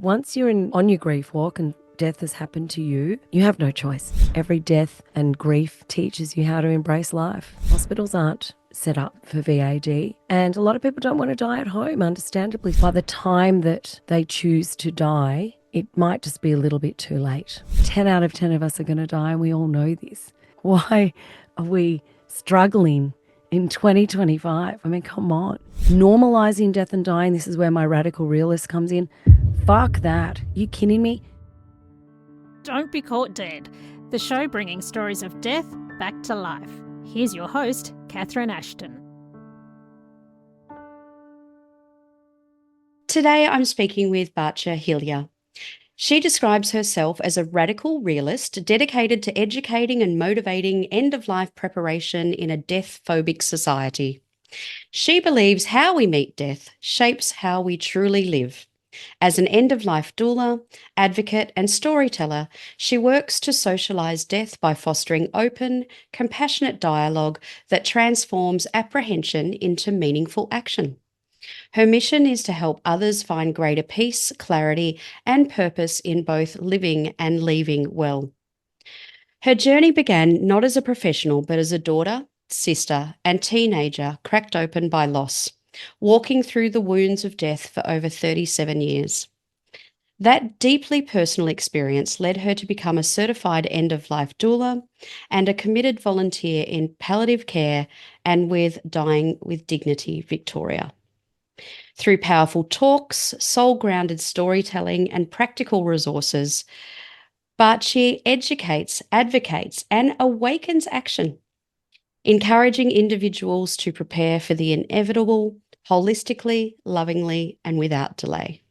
Once you're on your grief walk and death has happened to you, you have no choice. Every death and grief teaches you how to embrace life. Hospitals aren't set up for VAD, and a lot of people don't want to die at home, understandably. By the time that they choose to die, it might just be a little bit too late. 10 out of 10 of us are going to die, and we all know this. Why are we struggling in 2025? I mean, come on. Normalizing death and dying, this is where my radical realist comes in. Fuck that. You kidding me? Don't Be Caught Dead, the show bringing stories of death back to life. Here's your host, Catherine Ashton. Today I'm speaking with Baci Hillyer. She describes herself as a radical realist dedicated to educating and motivating end-of-life preparation in a death-phobic society. She believes how we meet death shapes how we truly live. As an end-of-life doula, advocate and storyteller, she works to socialise death by fostering open, compassionate dialogue that transforms apprehension into meaningful action. Her mission is to help others find greater peace, clarity and purpose in both living and leaving well. Her journey began not as a professional but as a daughter, sister and teenager cracked open by loss, walking through the wounds of death for over 37 years. That deeply personal experience led her to become a certified end-of-life doula and a committed volunteer in palliative care and with Dying with Dignity Victoria. Through powerful talks, soul-grounded storytelling and practical resources, Baci educates, advocates and awakens action, encouraging individuals to prepare for the inevitable holistically, lovingly and without delay.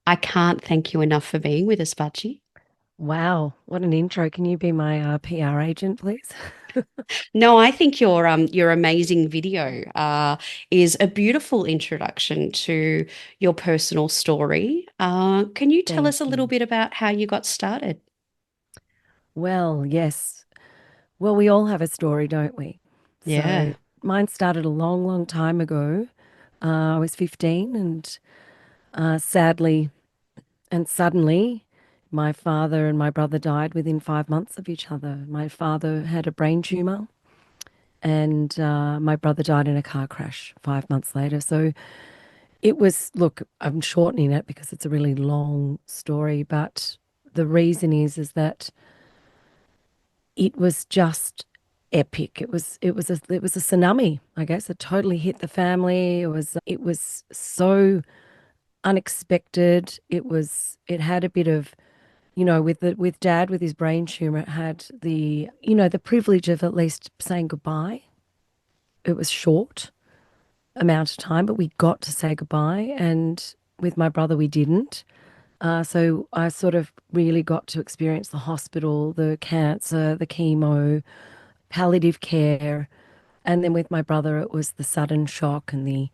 I can't thank you enough for being with us, Baci. Wow, what an intro. Can you be my PR agent, please? No, I think your amazing video is a beautiful introduction to your personal story. Can you tell us a little bit about how you got started? Well, yes. Well, we all have a story, don't we? Yeah. So mine started a long, long time ago. I was 15 and sadly and suddenly my father and my brother died within 5 months of each other. My father had a brain tumor and my brother died in a car crash 5 months later. So it was, look, I'm shortening it because it's a really long story, but the reason is that it was just epic. It was a tsunami, I guess. It totally hit the family. It was so unexpected. It had a bit of, with dad with his brain tumor, it had the privilege of at least saying goodbye. It was short amount of time, but we got to say goodbye. And with my brother, we didn't. So I sort of really got to experience the hospital, the cancer, the chemo, palliative care. And then with my brother, it was the sudden shock and the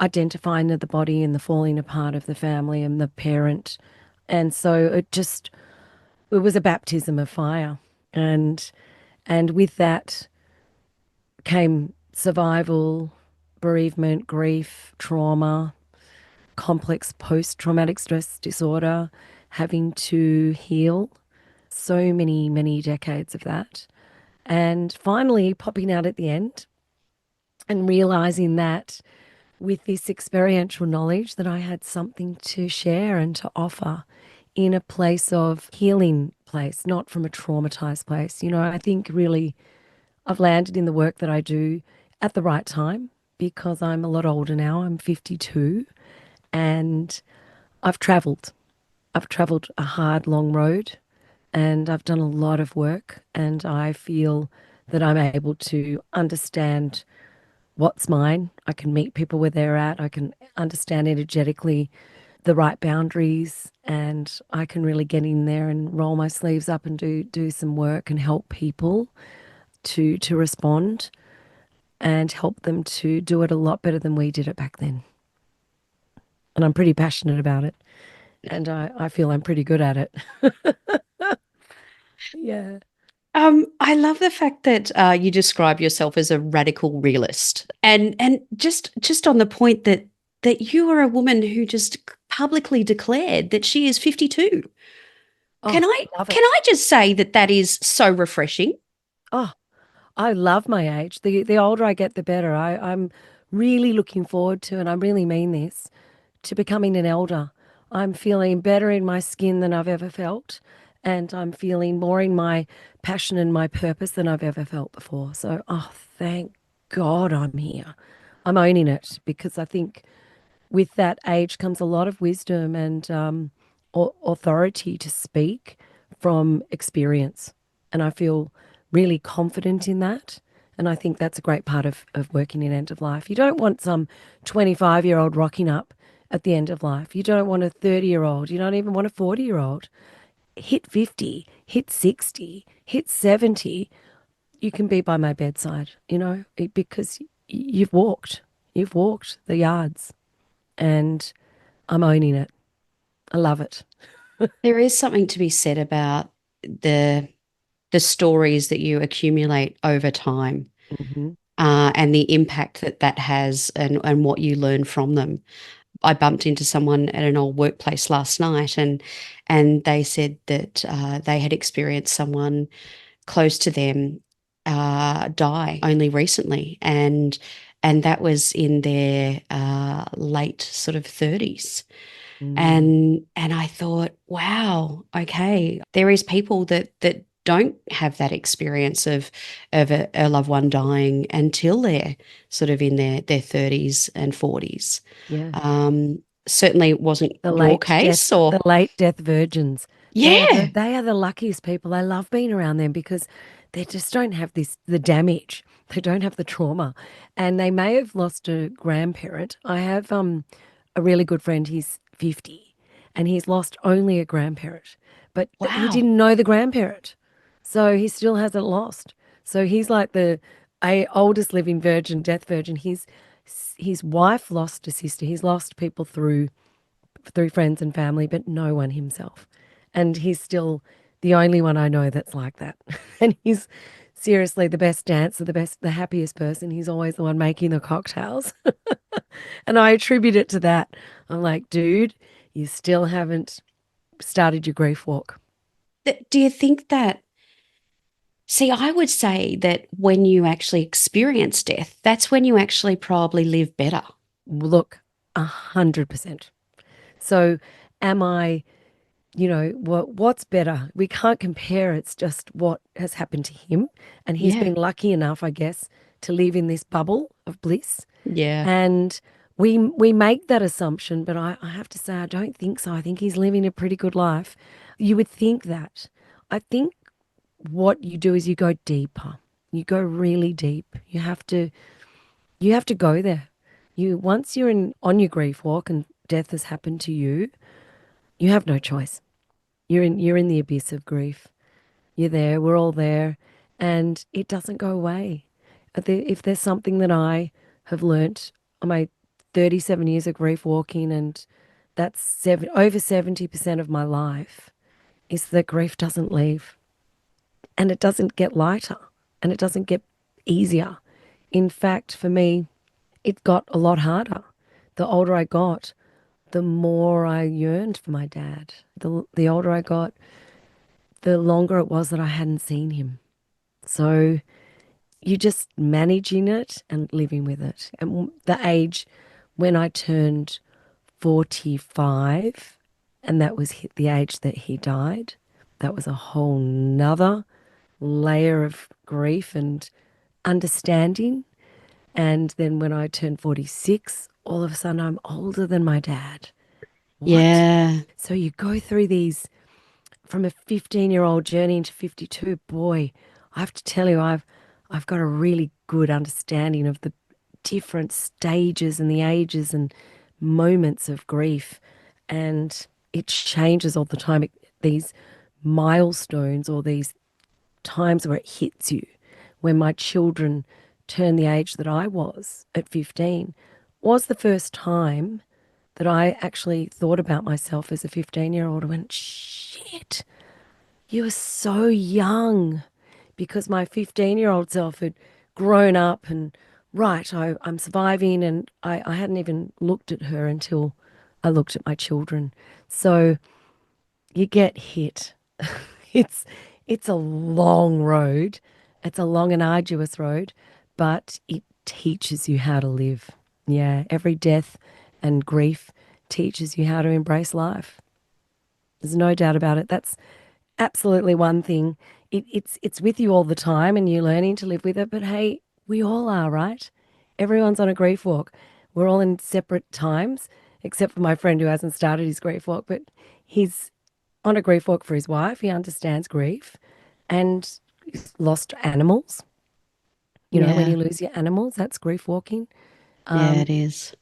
identifying of the body and the falling apart of the family and the parent. And so it was a baptism of fire. And with that came survival, bereavement, grief, trauma, complex post-traumatic stress disorder, having to heal so many, many decades of that. And finally popping out at the end and realizing that with this experiential knowledge that I had something to share and to offer in a place of healing place, not from a traumatized place. I think really I've landed in the work that I do at the right time because I'm a lot older now. I'm 52 and I've traveled. I've traveled a hard, long road and I've done a lot of work and I feel that I'm able to understand what's mine. I can meet people where they're at. I can understand energetically the right boundaries and I can really get in there and roll my sleeves up and do some work and help people to respond and help them to do it a lot better than we did it back then. And I'm pretty passionate about it. And I feel I'm pretty good at it. Yeah. I love the fact that you describe yourself as a radical realist, and just on the point that you are a woman who just publicly declared that she is 52. Can Oh, I love can it. I just say that that is so refreshing? Oh, I love my age. The older I get, the better. I'm really looking forward to, and I really mean this, to becoming an elder. I'm feeling better in my skin than I've ever felt, and I'm feeling more in my passion and my purpose than I've ever felt before. So, oh, thank God I'm here. I'm owning it because I think with that age comes a lot of wisdom and authority to speak from experience. And I feel really confident in that. And I think that's a great part of working in end of life. You don't want some 25-year-old rocking up at the end of life. You don't want a 30-year-old. You don't even want a 40-year-old. Hit 50, hit 60, hit 70. You can be by my bedside, because you've walked. You've walked the yards and I'm owning it. I love it. There is something to be said about the the stories that you accumulate over time, Hmm. and the impact that that has, and what you learn from them. I bumped into someone at an old workplace last night, and they said that they had experienced someone close to them die only recently, and that was in their late sort of 30s. Mm, And I thought, wow, okay, there is people that don't have that experience of a loved one dying until they're sort of in their 30s and 40s. yeah. Certainly it wasn't The your late death, case, or the late death virgins. yeah, They are the luckiest people. I love being around them because they just don't have the damage. They don't have the trauma. And they may have lost a grandparent. I have a really good friend, he's 50 and he's lost only a grandparent. But he wow, didn't know the grandparent. So he still hasn't lost. So he's like the oldest living virgin, death virgin. His wife lost a sister. He's lost people through friends and family, but no one himself. And he's still the only one I know that's like that. And he's seriously the best dancer, the happiest person. He's always the one making the cocktails. And I attribute it to that. I'm like, dude, you still haven't started your grief walk. Do you think that? See, I would say that when you actually experience death, that's when you actually probably live better. Look, 100%. So am I, what's better? We can't compare. It's just what has happened to him. And he's Yeah, been lucky enough, I guess, to live in this bubble of bliss. yeah, And we make that assumption, but I have to say I don't think so. I think he's living a pretty good life. You would think that. I think what you do is you go deeper. You go really deep. You have to go there. Once you're in on your grief walk and death has happened to you, you have no choice. You're in the abyss of grief. You're there, we're all there, and it doesn't go away. If there's something that I have learnt on my 37 years of grief walking, and that's over 70% of my life, is that grief doesn't leave and it doesn't get lighter and it doesn't get easier. In fact, for me, it got a lot harder. The older I got, the more I yearned for my dad. The older I got, the longer it was that I hadn't seen him. So you just managing it and living with it. And the age when I turned 45, and that was the age that he died, that was a whole nother layer of grief and understanding. And then when I turned 46, all of a sudden I'm older than my dad. What? yeah, So you go through these from a 15-year-old journey into 52. Boy, I have to tell you, I've got a really good understanding of the different stages and the ages and moments of grief. And it changes all the time. These milestones or these times where it hits you. When my children turned the age that I was at 15, was the first time that I actually thought about myself as a 15-year-old. I went, shit, you were so young, because my 15-year-old self had grown up and, right, I'm surviving. And I hadn't even looked at her until I looked at my children. So you get hit. It's it's a long road. It's a long and arduous road, but it teaches you how to live. Yeah, every death and grief teaches you how to embrace life. There's no doubt about it. That's absolutely one thing. It's with you all the time and you're learning to live with it. But hey, we all are, right? Everyone's on a grief walk. We're all in separate times, except for my friend who hasn't started his grief walk, but he's on a grief walk for his wife. He understands grief and he's lost animals. You know, when Yeah, you lose your animals, that's grief walking. yeah, it is.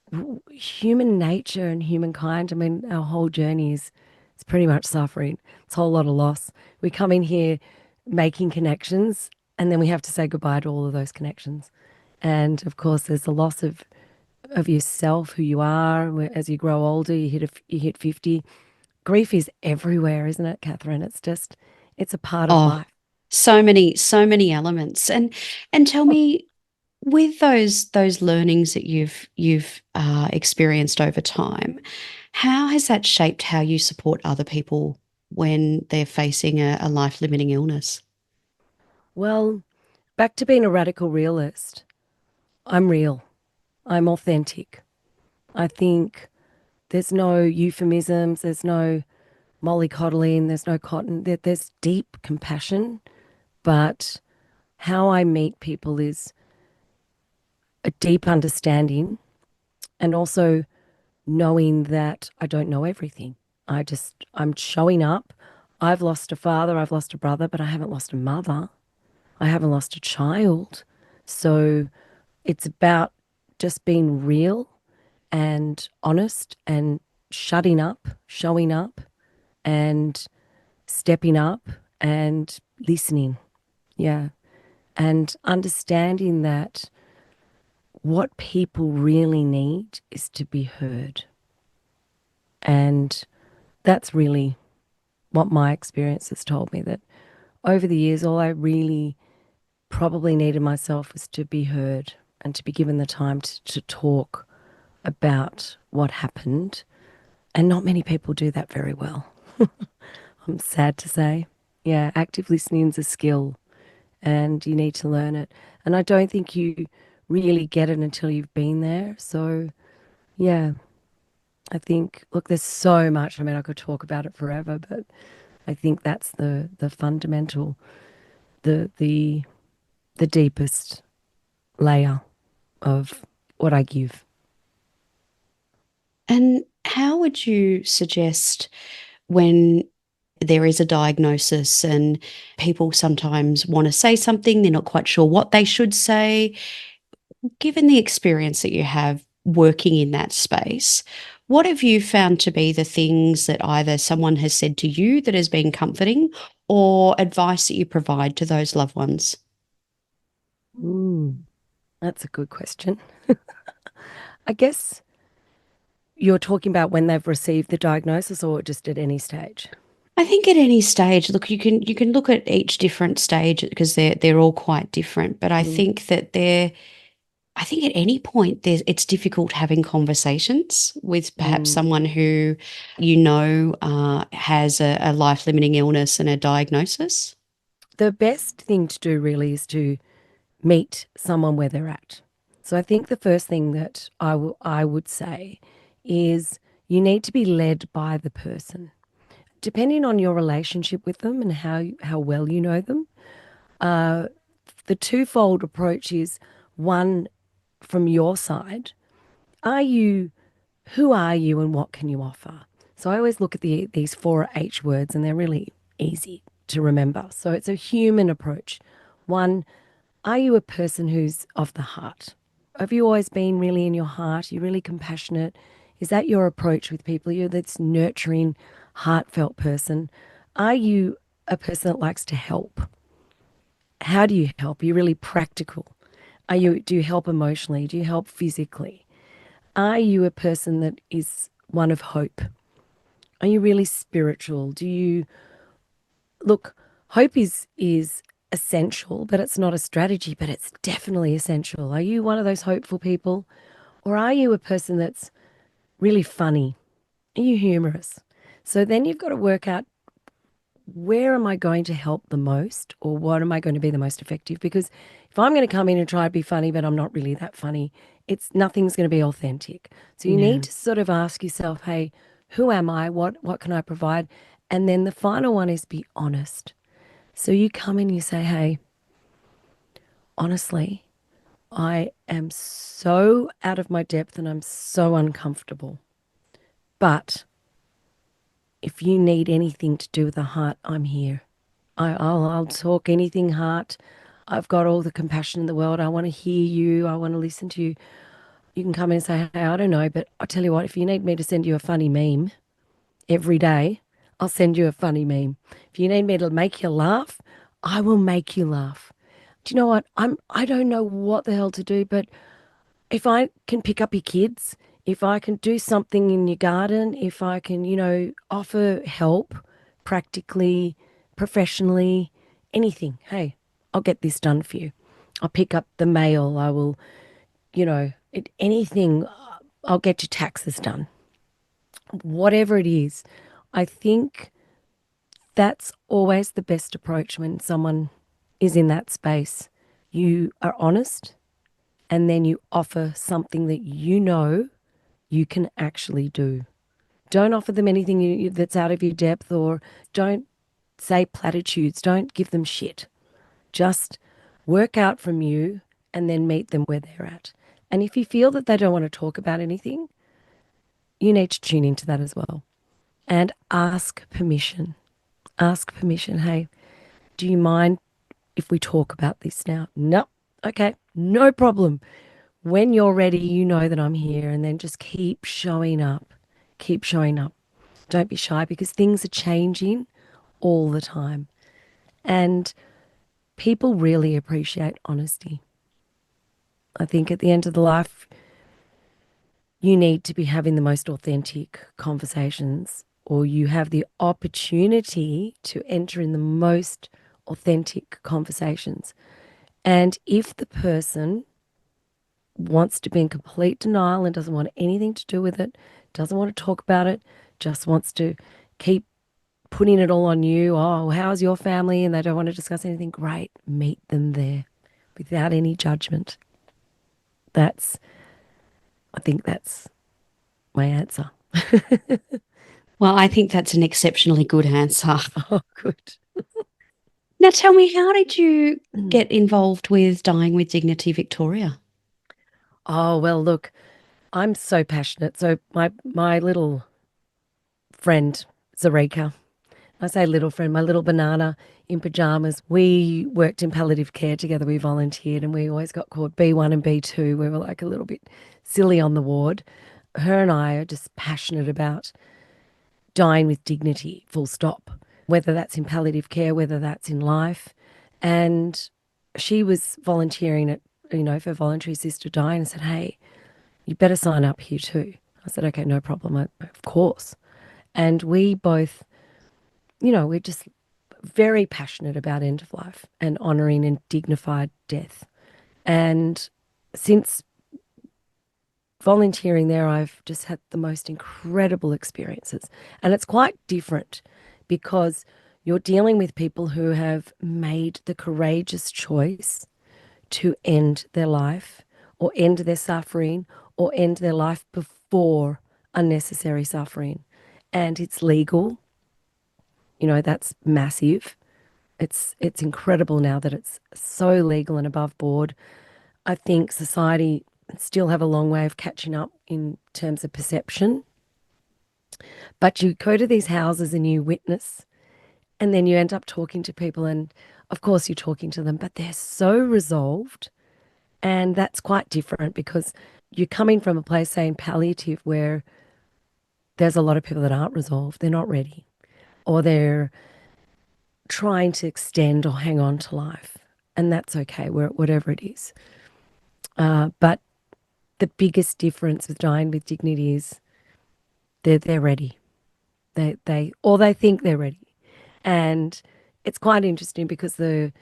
Human nature and humankind, I mean, our whole journey is it's pretty much suffering. It's a whole lot of loss. We come in here making connections and then we have to say goodbye to all of those connections. And of course, there's the loss of yourself, who you are. As you grow older, you hit 50. Grief is everywhere, isn't it, Catherine? It's just, it's a part of Oh, life. so many elements. And tell me, with those learnings that you've experienced over time, how has that shaped how you support other people when they're facing a life-limiting illness? Well, back to being a radical realist, I'm real, I'm authentic. I think there's no euphemisms, there's no mollycoddling, there's no cotton, there's deep compassion, but how I meet people is a deep understanding and also knowing that I don't know everything. I'm showing up. I've lost a father, I've lost a brother, but I haven't lost a mother. I haven't lost a child. So it's about just being real and honest and shutting up, showing up and stepping up and listening. Yeah. And understanding that what people really need is to be heard. And that's really what my experience has told me, that over the years, all I really probably needed myself was to be heard and to be given the time to talk about what happened. And not many people do that very well. I'm sad to say. Yeah, active listening is a skill and you need to learn it. And I don't think you really get it until you've been there. So, yeah, I think, look, there's so much. I mean, I could talk about it forever, but I think that's the fundamental, the the the deepest layer of what I give. And how would you suggest when there is a diagnosis and people sometimes want to say something, they're not quite sure what they should say? Given the experience that you have working in that space, what have you found to be the things that either someone has said to you that has been comforting or advice that you provide to those loved ones? Mm, that's a good question. I guess you're talking about when they've received the diagnosis or just at any stage. I think at any stage, look, you can look at each different stage because they're all quite different. But I Mm. think that I think at any point it's difficult having conversations with perhaps Mm. someone who has a life limiting illness and a diagnosis. The best thing to do really is to meet someone where they're at. So I think the first thing that I would say is you need to be led by the person. Depending on your relationship with them and how well you know them, the twofold approach is one, from your side, are you who are you and what can you offer? So I always look at these four H words and they're really easy to remember. So it's a human approach. One, are you a person who's of the heart? Have you always been really in your heart? Are you really compassionate? Is that your approach with people? You're this nurturing, heartfelt person. Are you a person that likes to help? How do you help? Are you really practical? Do you help emotionally? Do you help physically? Are you a person that is one of hope? Are you really spiritual? Do you look, hope is essential, but it's not a strategy, but it's definitely essential. Are you one of those hopeful people? Or are you a person that's really funny? Are you humorous? So then you've got to work out, where am I going to help the most, or what am I going to be the most effective? Because if I'm going to come in and try to be funny, but I'm not really that funny, it's nothing's going to be authentic. So you Yeah. need to sort of ask yourself, hey, who am I? What can I provide? And then the final one is be honest. So you come in and you say, hey, honestly, I am so out of my depth and I'm so uncomfortable. But if you need anything to do with the heart, I'm here. I'll talk anything heart. I've got all the compassion in the world. I want to hear you. I want to listen to you. You can come in and say, hey, I don't know, but I'll tell you what, if you need me to send you a funny meme every day, I'll send you a funny meme. If you need me to make you laugh, I will make you laugh. Do you know what? I don't know what the hell to do, but if I can pick up your kids, if I can do something in your garden, if I can, offer help practically, professionally, anything, hey, I'll get this done for you. I'll pick up the mail. I will, anything, I'll get your taxes done. Whatever it is, I think that's always the best approach when someone is in that space. You are honest, and then you offer something that you can actually do. Don't offer them anything that's out of your depth, or don't say platitudes. Don't give them shit. Just work out from you and then meet them where they're at. And if you feel that they don't want to talk about anything, you need to tune into that as well and ask permission. Ask permission. Hey, do you mind if we talk about this now? No. Okay, no problem. When you're ready, you know that I'm here, and then just keep showing up. Keep showing up. Don't be shy, because things are changing all the time. And people really appreciate honesty. I think at the end of the life, you need to be having the most authentic conversations, or you have the opportunity to enter in the most authentic conversations. And if the person wants to be in complete denial and doesn't want anything to do with it, doesn't want to talk about it, just wants to keep putting it all on you. Oh, how's your family? And they don't want to discuss anything. Great. Meet them there without any judgment. That's, I think that's my answer. Well, I think that's an exceptionally good answer. Oh, good. Now, tell me, how did you get involved with Dying with Dignity Victoria? Oh, well, look, I'm so passionate. So my little friend, Zareka, I say little friend, my little banana in pajamas. We worked in palliative care together. We volunteered, and we always got called B1 and B2. We were like a little bit silly on the ward. Her and I are just passionate about dying with dignity, full stop, whether that's in palliative care, whether that's in life. And she was volunteering at, for voluntary assisted dying, and said, hey, you better sign up here too. I said, okay, no problem. Of course. And we both, we're just very passionate about end of life and honouring and dignified death. And since volunteering there, I've just had the most incredible experiences. And it's quite different, because you're dealing with people who have made the courageous choice to end their life, or end their suffering, or end their life before unnecessary suffering. And it's legal. That's massive. It's incredible now that it's so legal and above board. I think society still have a long way of catching up in terms of perception. But you go to these houses and you witness, and then you end up talking to people, and of course you're talking to them, but they're so resolved. And that's quite different, because you're coming from a place, say, in palliative, where there's a lot of people that aren't resolved. They're not ready, or they're trying to extend or hang on to life. And that's okay, whatever it is. But the biggest difference with dying with dignity is they're ready. They think they're ready. And it's quite interesting, because the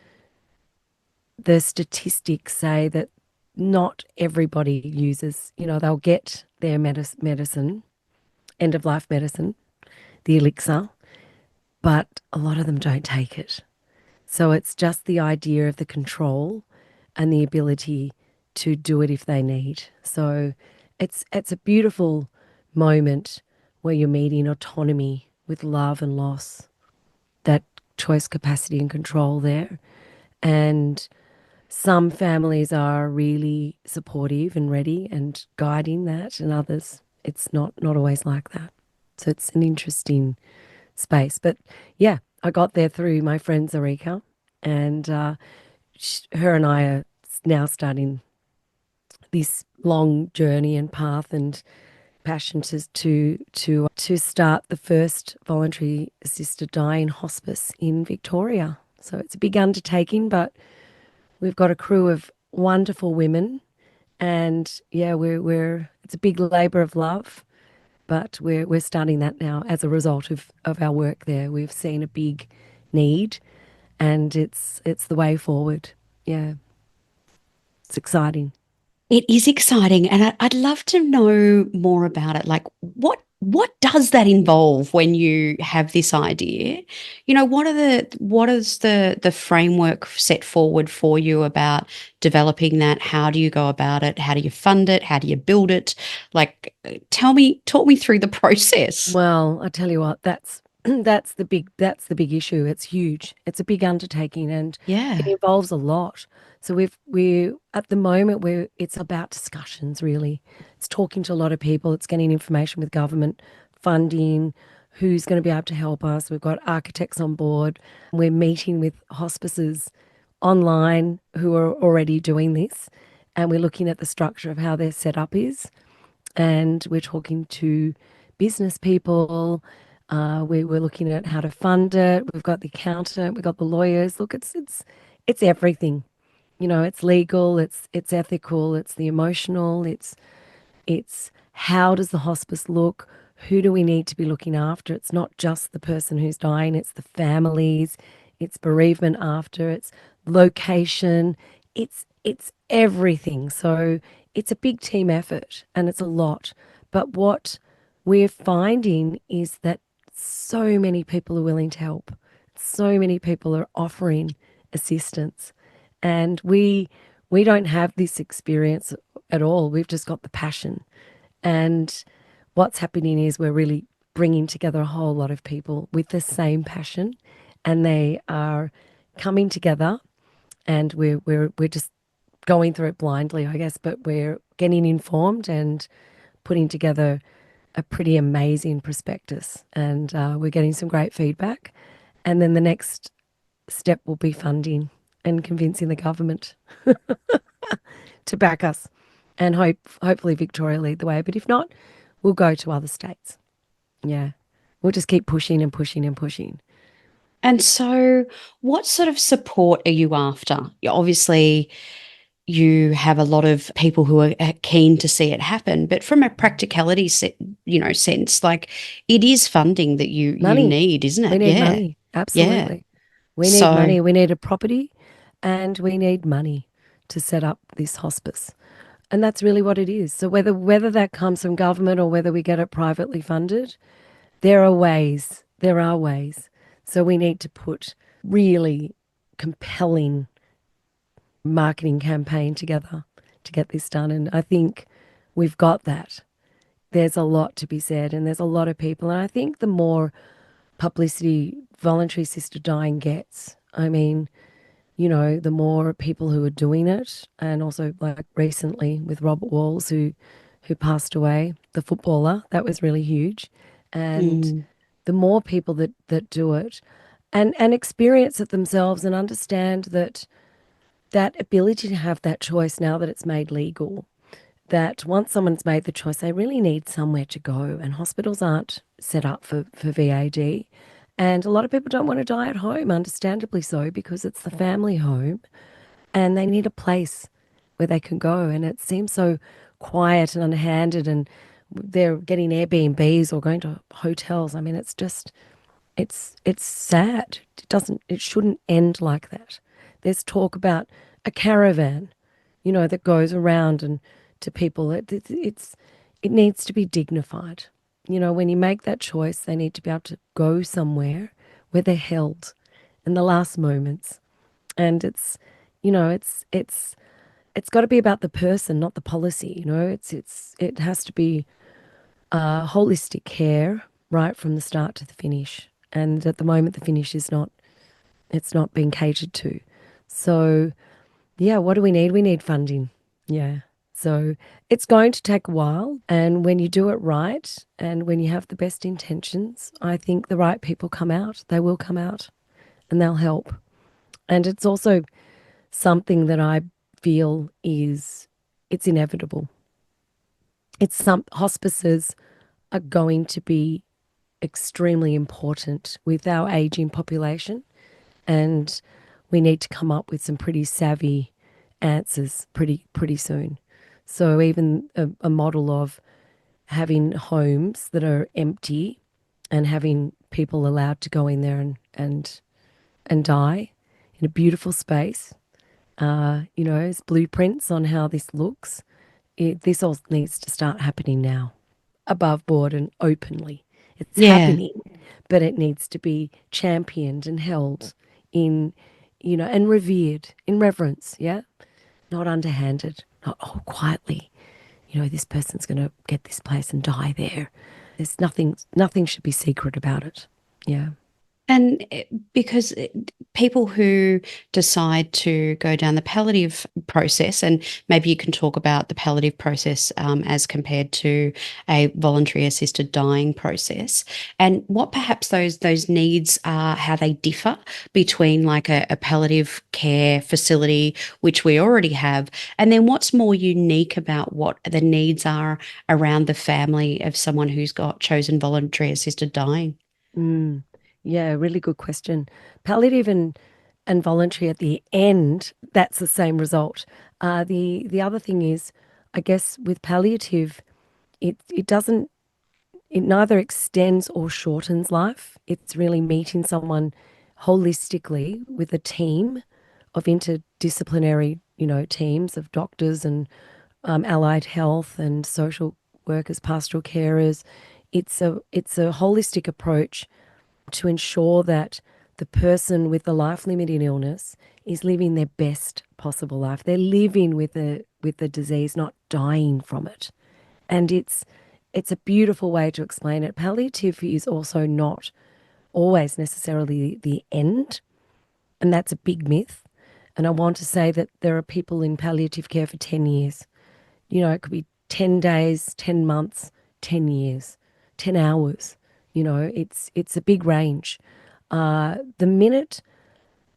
statistics say that not everybody uses, they'll get their medicine, end of life medicine, the elixir, but a lot of them don't take it. So it's just the idea of the control and the ability to do it if they need. So it's a beautiful moment where you're meeting autonomy with love and loss, that choice, capacity, and control there. And some families are really supportive and ready and guiding that, and others it's not always like that. So it's an interesting space. But yeah, I got there through my friend Zarika, and her and I are now starting this long journey and path and passion to start the first voluntary assisted dying hospice in Victoria. So it's a big undertaking, but we've got a crew of wonderful women, and yeah, we're it's a big labour of love, but we're starting that now as a result of our work there. We've seen a big need, and it's the way forward. Yeah, it's exciting. It is exciting, and I'd love to know more about it. Like, what does that involve when you have this idea? You know, what is the framework set forward for you about developing that? How do you go about it? How do you fund it? How do you build it? Like, talk me through the process. Well, I tell you what, that's that's the big issue. It's huge. It's a big undertaking, and it Yeah. involves a lot. So we at the moment we're it's about discussions really. It's talking to a lot of people. It's getting information with government funding, who's going to be able to help us. We've got architects on board. We're meeting with hospices online who are already doing this, and we're looking at the structure of how their setup is, and we're talking to business people. We're looking at how to fund it. We've got the accountant, we've got the lawyers. Look, it's everything. You know, it's legal, it's ethical, it's the emotional, it's how does the hospice look? Who do we need to be looking after? It's not just the person who's dying, it's the families, it's bereavement after, it's location, it's everything. So it's a big team effort and it's a lot. But what we're finding is that so many people are willing to help. So many people are offering assistance. And we don't have this experience at all. We've just got the passion. And what's happening is we're really bringing together a whole lot of people with the same passion, and they are coming together, and we're just going through it blindly, I guess, but we're getting informed and putting together a pretty amazing prospectus, and we're getting some great feedback. And then the next step will be funding and convincing the government to back us, and hopefully Victoria lead the way. But if not, we'll go to other states. Yeah, we'll just keep pushing and pushing and pushing. And so, what sort of support are you after? Obviously, you have a lot of people who are keen to see it happen, but from a practicality sense, like it is funding that you Money. need, isn't We it? need Yeah. money. Yeah. Absolutely. We need So, money. We need a property, and we need money to set up this hospice. And that's really what it is. So whether that comes from government or whether we get it privately funded, there are ways. There are ways. So we need to put really compelling marketing campaign together to get this done. And I think we've got that. There's a lot to be said, and there's a lot of people. And I think the more publicity voluntary assisted dying gets, I mean, you know, the more people who are doing it, and also like recently with Robert Walls, who passed away, the footballer, that was really huge. And mm, the more people that do it and experience it themselves and understand that that ability to have that choice now that it's made legal, that once someone's made the choice, they really need somewhere to go. And hospitals aren't set up for VAD. And a lot of people don't want to die at home, understandably so, because it's the family home and they need a place where they can go. And it seems so quiet and unhanded, and they're getting Airbnbs or going to hotels. I mean, it's just it's sad. It shouldn't end like that. There's talk about a caravan, you know, that goes around and to people. It needs to be dignified. When you make that choice, they need to be able to go somewhere where they're held in the last moments. And it's got to be about the person, not the policy. It has to be holistic care right from the start to the finish. And at the moment, the finish is not, it's not being catered to. So, yeah, what do we need? We need funding. Yeah. So it's going to take a while. And when you do it right and when you have the best intentions, I think the right people come out. They will come out and they'll help. And it's also something that I feel it's inevitable. Hospices are going to be extremely important with our aging population, and we need to come up with some pretty savvy answers pretty soon. So even a model of having homes that are empty and having people allowed to go in there and die in a beautiful space. As blueprints on how this looks. This all needs to start happening now, above board and openly. It's Yeah. happening, but it needs to be championed and held in, and revered in reverence, yeah? Not underhanded, not, oh, quietly, this person's going to get this place and die there. There's nothing should be secret about it. Yeah. And because people who decide to go down the palliative process, and maybe you can talk about the palliative process as compared to a voluntary assisted dying process, and what perhaps those needs are, how they differ between like a palliative care facility, which we already have, and then what's more unique about what the needs are around the family of someone who's got chosen voluntary assisted dying. Mm. Yeah, really good question. Palliative and voluntary at the end, that's the same result. The other thing is, I guess with palliative, it neither extends or shortens life. It's really meeting someone holistically with a team of interdisciplinary, teams of doctors and allied health and social workers, pastoral carers. It's a holistic approach to ensure that the person with the life-limiting illness is living their best possible life. They're living with the disease, not dying from it. And it's a beautiful way to explain it. Palliative is also not always necessarily the end, and that's a big myth. And I want to say that there are people in palliative care for 10 years. It could be 10 days, 10 months, 10 years, 10 hours. It's a big range. The minute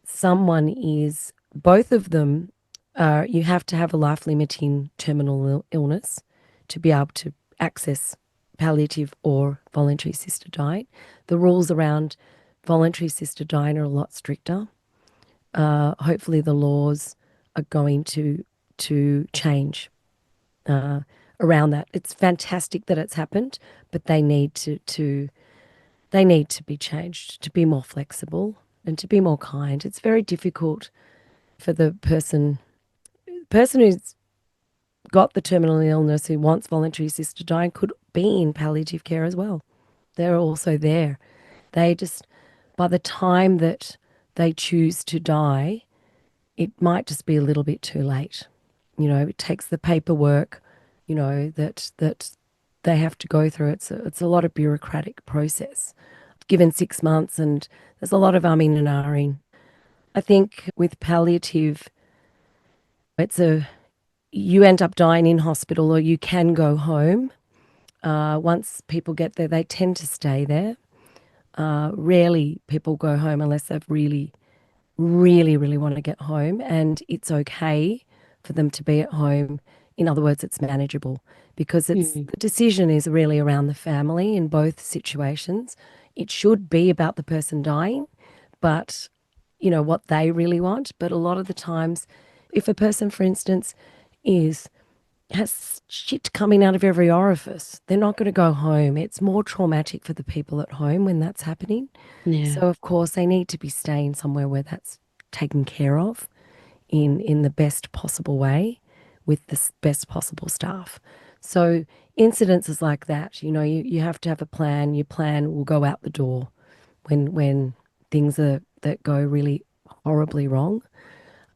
someone is, both of them, you have to have a life-limiting terminal illness to be able to access palliative or voluntary assisted dying. The rules around voluntary assisted dying are a lot stricter. Hopefully, the laws are going to change around that. It's fantastic that it's happened, but they need to be changed to be more flexible and to be more kind. It's very difficult for the person who's got the terminal illness who wants voluntary assisted dying could be in palliative care as well. They're also there. They just, by the time that they choose to die, it might just be a little bit too late. It takes the paperwork, that they have to go through. It's a lot of bureaucratic process. Given 6 months, and there's a lot of umming and ahhing. I think with palliative, you end up dying in hospital or you can go home. Once people get there, they tend to stay there. Rarely people go home unless they've really, really, really want to get home, and it's okay for them to be at home. In other words, it's manageable because Mm. the decision is really around the family in both situations. It should be about the person dying, but what they really want. But a lot of the times, if a person, for instance, is has shit coming out of every orifice, they're not going to go home. It's more traumatic for the people at home when that's happening. Yeah. So of course they need to be staying somewhere where that's taken care of in the best possible way with the best possible staff. So incidences like that, you have to have a plan. Your plan will go out the door when things are that go really horribly wrong.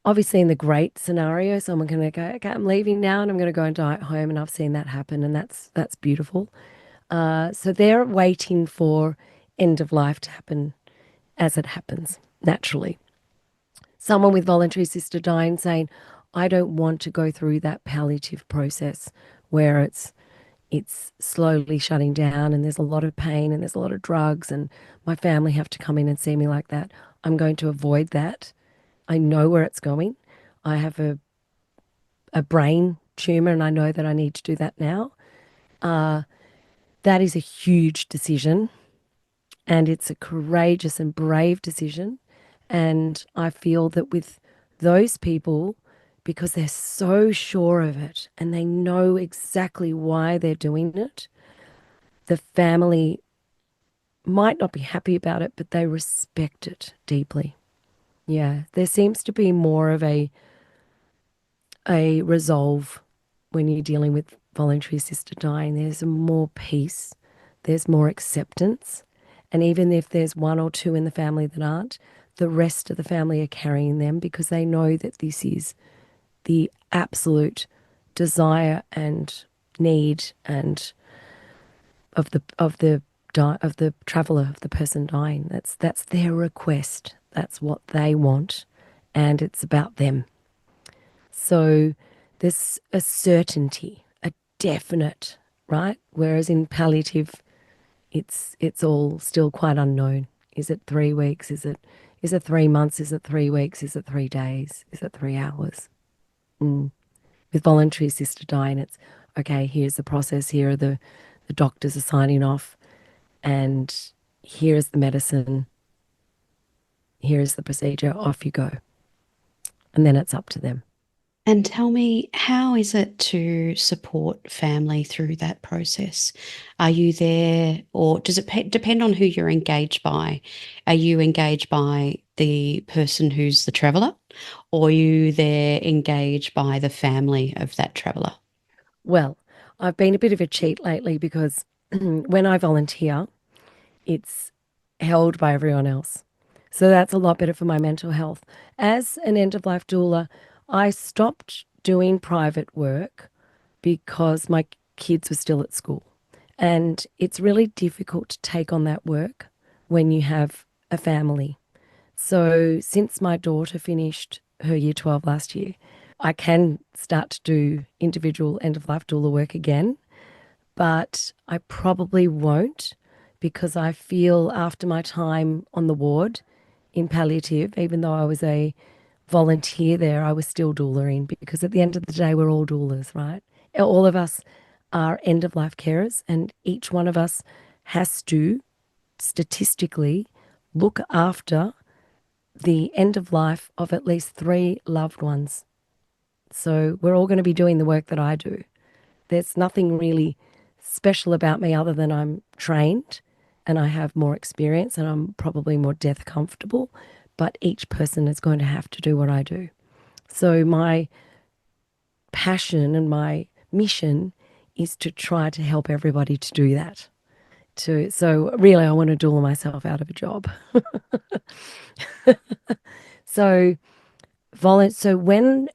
Obviously, in the great scenario, someone can go, okay, I'm leaving now and I'm going to go and die at home, and I've seen that happen, and that's beautiful. So they're waiting for end of life to happen as it happens naturally. Someone with voluntary assisted dying saying, I don't want to go through that palliative process where it's slowly shutting down and there's a lot of pain and there's a lot of drugs and my family have to come in and see me like that. I'm going to avoid that. I know where it's going. I have a brain tumor and I know that I need to do that now. That is a huge decision, and it's a courageous and brave decision. And I feel that with those people, because they're so sure of it and they know exactly why they're doing it, the family might not be happy about it, but they respect it deeply. Yeah, there seems to be more of a resolve when you're dealing with voluntary assisted dying. There's more peace, there's more acceptance. And even if there's one or two in the family that aren't, the rest of the family are carrying them because they know that this is the absolute desire and need and of the traveller, of the person dying. That's their request. That's what they want, and it's about them. So there's a certainty, a definite, right? Whereas in palliative, it's all still quite unknown. Is it 3 weeks? Is it 3 months? Is it 3 weeks? Is it 3 days? Is it 3 hours? Mm. With voluntary assisted dying, it's okay. Here's the process. Here are the doctors are signing off, and here is the medicine. Here is the procedure. Off you go, and then it's up to them. And tell me, how is it to support family through that process? Are you there, or does it depend on who you're engaged by? Are you engaged by the person who's the traveller, or are you there engaged by the family of that traveller? Well, I've been a bit of a cheat lately because when I volunteer, it's held by everyone else. So that's a lot better for my mental health. As an end of life doula, I stopped doing private work because my kids were still at school. And it's really difficult to take on that work when you have a family. So since my daughter finished her year 12 last year, I can start to do individual end of life doula work again, but I probably won't because I feel after my time on the ward in palliative, even though I was a volunteer there, I was still doulaing because at the end of the day, we're all doulas, right? All of us are end of life carers, and each one of us has to statistically look after the end of life of at least three loved ones. So we're all going to be doing the work that I do. There's nothing really special about me other than I'm trained and I have more experience and I'm probably more death comfortable, but each person is going to have to do what I do. So my passion and my mission is to try to help everybody to do that. So really I want to doula myself out of a job. So so when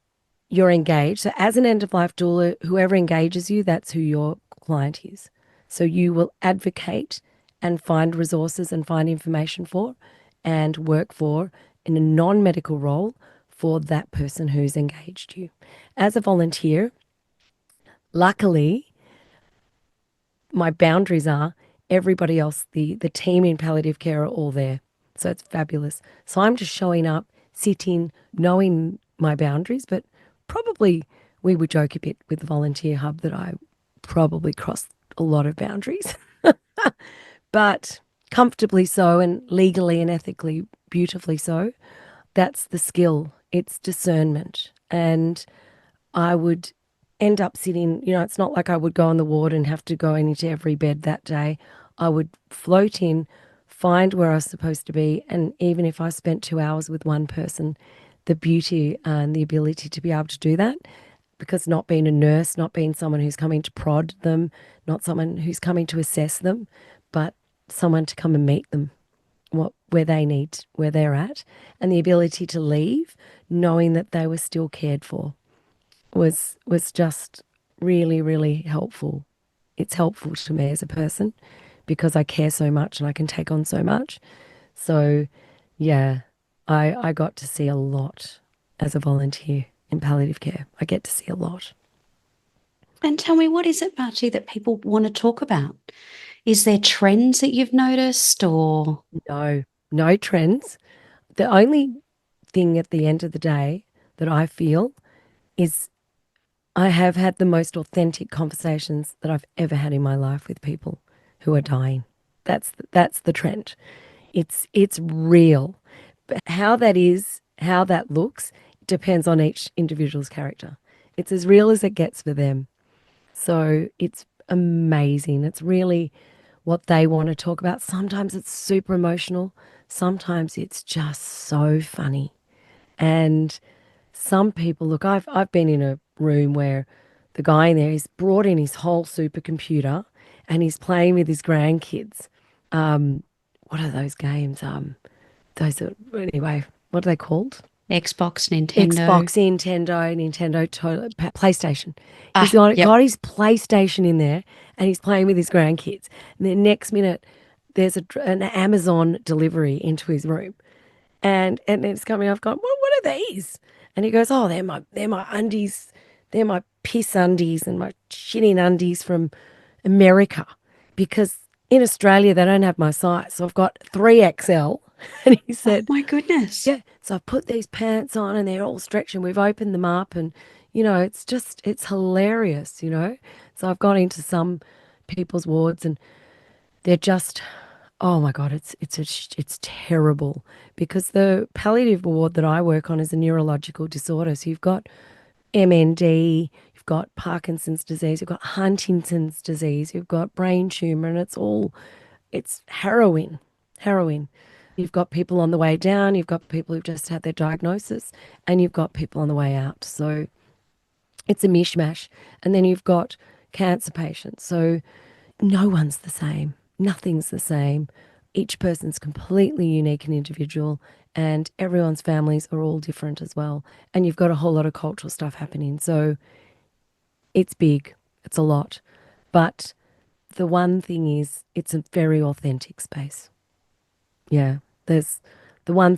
you're engaged. So, as an end of life doula, whoever engages you, that's who your client is. So, you will advocate and find resources and find information for and work for in a non medical role for that person who's engaged you. As a volunteer, luckily, my boundaries are everybody else, the team in palliative care are all there. So, it's fabulous. So, I'm just showing up, sitting, knowing my boundaries, but probably we would joke a bit with the volunteer hub that I probably crossed a lot of boundaries, but comfortably so and legally and ethically beautifully so. That's the skill. It's discernment. And I would end up sitting, it's not like I would go on the ward and have to go into every bed that day. I would float in, find where I was supposed to be. And even if I spent 2 hours with one person, the beauty and the ability to be able to do that because not being a nurse, not being someone who's coming to prod them, not someone who's coming to assess them, but someone to come and meet them where they need, where they're at, and the ability to leave knowing that they were still cared for was just really, really helpful. It's helpful to me as a person because I care so much and I can take on so much. So, yeah, I got to see a lot as a volunteer in palliative care. I get to see a lot. And tell me, what is it, Baci, that people want to talk about? Is there trends that you've noticed or? No, no trends. The only thing at the end of the day that I feel is I have had the most authentic conversations that I've ever had in my life with people who are dying. That's the trend. It's real. But how that is, how that looks, depends on each individual's character. It's as real as it gets for them. So it's amazing. It's really what they want to talk about. Sometimes it's super emotional. Sometimes it's just so funny. And some people, look, I've been in a room where the guy in there, he's brought in his whole supercomputer and he's playing with his grandkids. What are those games? Those are, anyway, what are they called? Xbox, Nintendo? Xbox, Nintendo, PlayStation. He's Ah, yep. got his PlayStation in there and he's playing with his grandkids. And the next minute, there's an Amazon delivery into his room. And it's coming. I've gone, what are these? And he goes, oh, they're my undies, they're my piss undies and my shitting undies from America, because in Australia they don't have my size, so I've got 3XL. And he Oh said, my goodness. yeah. So I've put these pants on and they're all stretched and we've opened them up and it's hilarious. So I've gone into some people's wards and they're just, oh my God, it's terrible because the palliative ward that I work on is a neurological disorder. So you've got MND, you've got Parkinson's disease, you've got Huntington's disease, you've got brain tumor, and it's harrowing, harrowing. You've got people on the way down, you've got people who've just had their diagnosis, and you've got people on the way out. So it's a mishmash. And then you've got cancer patients. So no one's the same. Nothing's the same. Each person's completely unique and individual, and everyone's families are all different as well. And you've got a whole lot of cultural stuff happening. So it's big, it's a lot. But the one thing is, it's a very authentic space. Yeah. There's the one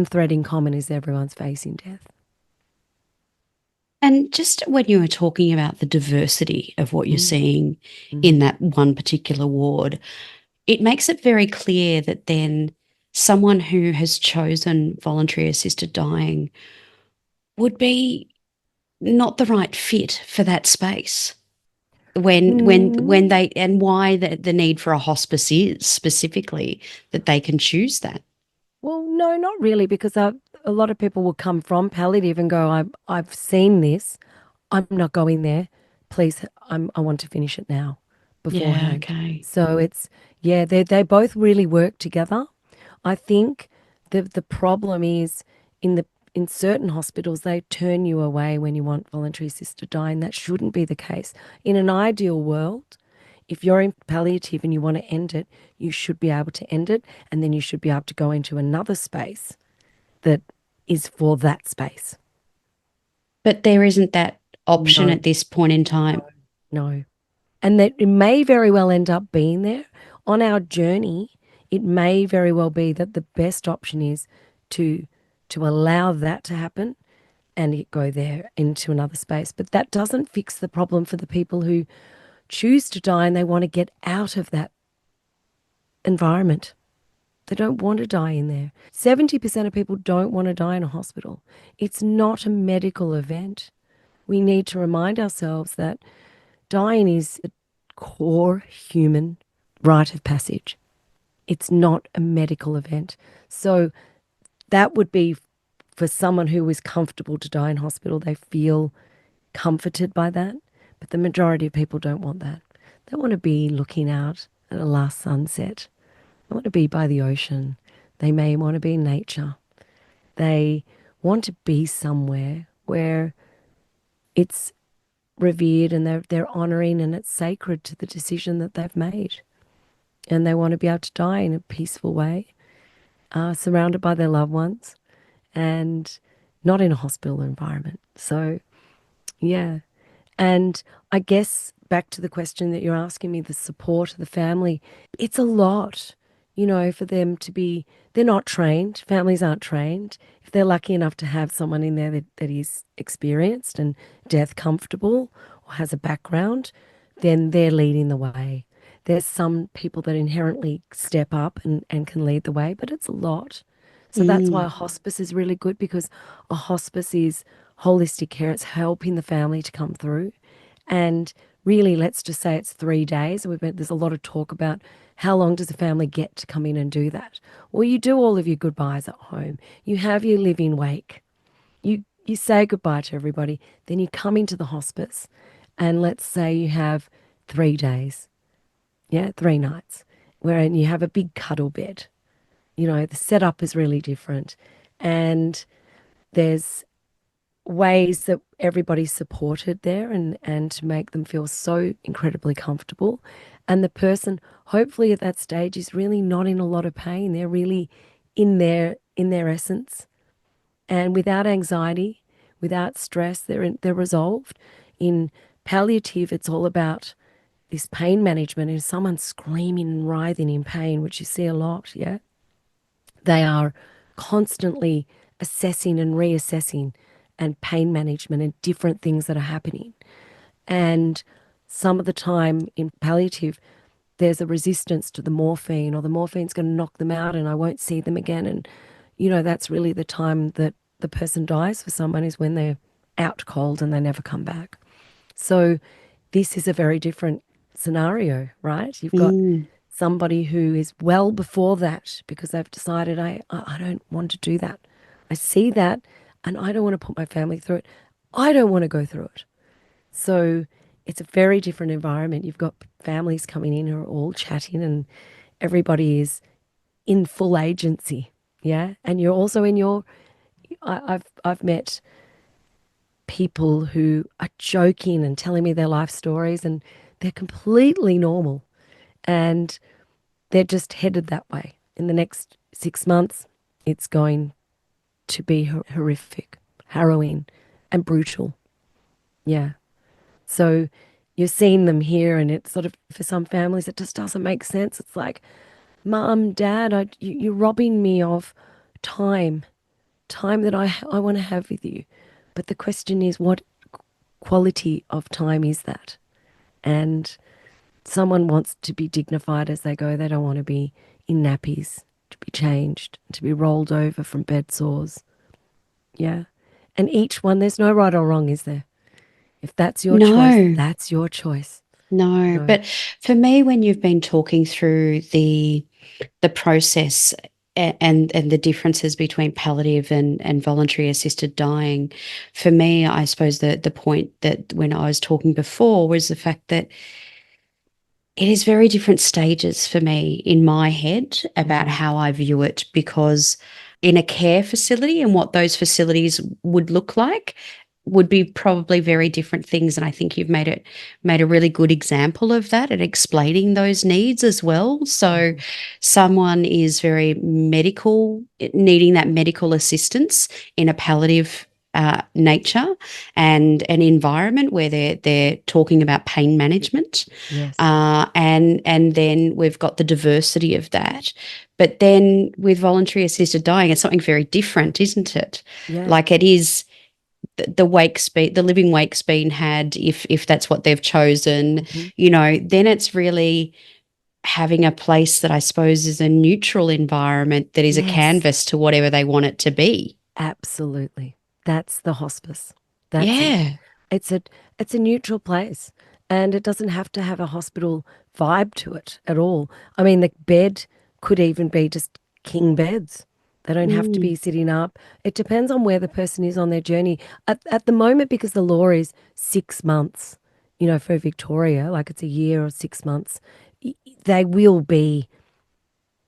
thread in common is everyone's facing death. And just when you were talking about the diversity of what you're Mm, seeing in mm. that one particular ward, it makes it very clear that then someone who has chosen voluntary assisted dying would be not the right fit for that space. When Mm. they, and why the need for a hospice is specifically that they can choose that. Well, no, not really, because a lot of people will come from palliative and go, I've seen this. I'm not going there. Please, I want to finish it now, Yeah, beforehand. okay. So it's, yeah, they both really work together. I think the problem is in certain hospitals they turn you away when you want voluntary assisted dying. That shouldn't be the case. In an ideal world, if you're in palliative and you want to end it, you should be able to end it, and then you should be able to go into another space that is for that space. But there isn't that option No, at this point in no, time. no. And that it may very well end up being there. On our journey, it may very well be that the best option is to allow that to happen and it go there into another space. But that doesn't fix the problem for the people who choose to die and they want to get out of that environment. They don't want to die in there. 70% of people don't want to die in a hospital. It's not a medical event. We need to remind ourselves that dying is a core human rite of passage. It's not a medical event. So that would be for someone who is comfortable to die in hospital. They feel comforted by that. But the majority of people don't want that. They want to be looking out at a last sunset. They want to be by the ocean. They may want to be in nature. They want to be somewhere where it's revered and they're honoring and it's sacred to the decision that they've made. And they want to be able to die in a peaceful way, surrounded by their loved ones and not in a hospital environment. So, yeah. And I guess back to the question that you're asking me, the support of the family, it's a lot, for them to be, they're not trained, families aren't trained. If they're lucky enough to have someone in there that is experienced and death comfortable or has a background, then they're leading the way. There's some people that inherently step up and can lead the way, but it's a lot. So that's why a Mm. hospice is really good because a hospice is holistic care. It's helping the family to come through. And really, let's just say it's 3 days. There's a lot of talk about how long does a family get to come in and do that. Well, you do all of your goodbyes at home. You have your living wake. You say goodbye to everybody. Then you come into the hospice. And let's say you have 3 days. Yeah, 3 nights. Wherein you have a big cuddle bed. The setup is really different. And there's ways that everybody's supported there and to make them feel so incredibly comfortable. And the person, hopefully at that stage, is really not in a lot of pain. They're really in their essence. And without anxiety, without stress, they're resolved. In palliative, it's all about this pain management. And someone's screaming and writhing in pain, which you see a lot, yeah, they are constantly assessing and reassessing and pain management and different things that are happening. And some of the time in palliative, there's a resistance to the morphine, or the morphine's going to knock them out and I won't see them again. And, that's really the time that the person dies for someone, is when they're out cold and they never come back. So this is a very different scenario, right? You've got Mm. somebody who is well before that because they've decided, I don't want to do that. I see that and I don't want to put my family through it. I don't want to go through it. So it's a very different environment. You've got families coming in who are all chatting and everybody is in full agency. Yeah. And you're also in your, I've met people who are joking and telling me their life stories and they're completely normal. And they're just headed that way. In the next 6 months, it's going to be horrific, harrowing, and brutal. Yeah. So you're seeing them here, and it's sort of, for some families, it just doesn't make sense. It's like, Mum, Dad, you're robbing me of time, time that I want to have with you. But the question is, what quality of time is that? And someone wants to be dignified as they go. They don't want to be in nappies, to be changed, to be rolled over from bed sores. Yeah. And each one, there's no right or wrong, is there? If that's your choice, No, that's your choice. no. But for me, when you've been talking through the process and the differences between palliative and voluntary assisted dying, for me, I suppose the point that when I was talking before was the fact that it is very different stages for me in my head about Mm-hmm. how I view it, because in a care facility and what those facilities would look like would be probably very different things. And I think you've made a really good example of that and explaining those needs as well. So Mm-hmm. someone is very medical, needing that medical assistance in a palliative nature and an environment where they're talking about pain management, Yes. and then we've got the diversity of that. But then with voluntary assisted dying, it's something very different, isn't it? Yeah. Like it is the wake's been, the living wake's been had, if that's what they've chosen, Mm-hmm. then it's really having a place that I suppose is a neutral environment that is a Yes. canvas to whatever they want it to be. Absolutely. That's the hospice. That's it. Yeah. It's a it's a neutral place and it doesn't have to have a hospital vibe to it at all. I mean, the bed could even be just king beds. They don't have to Mm. be sitting up. It depends on where the person is on their journey. At the moment, because the law is 6 months, for Victoria, like it's a year or 6 months, they will be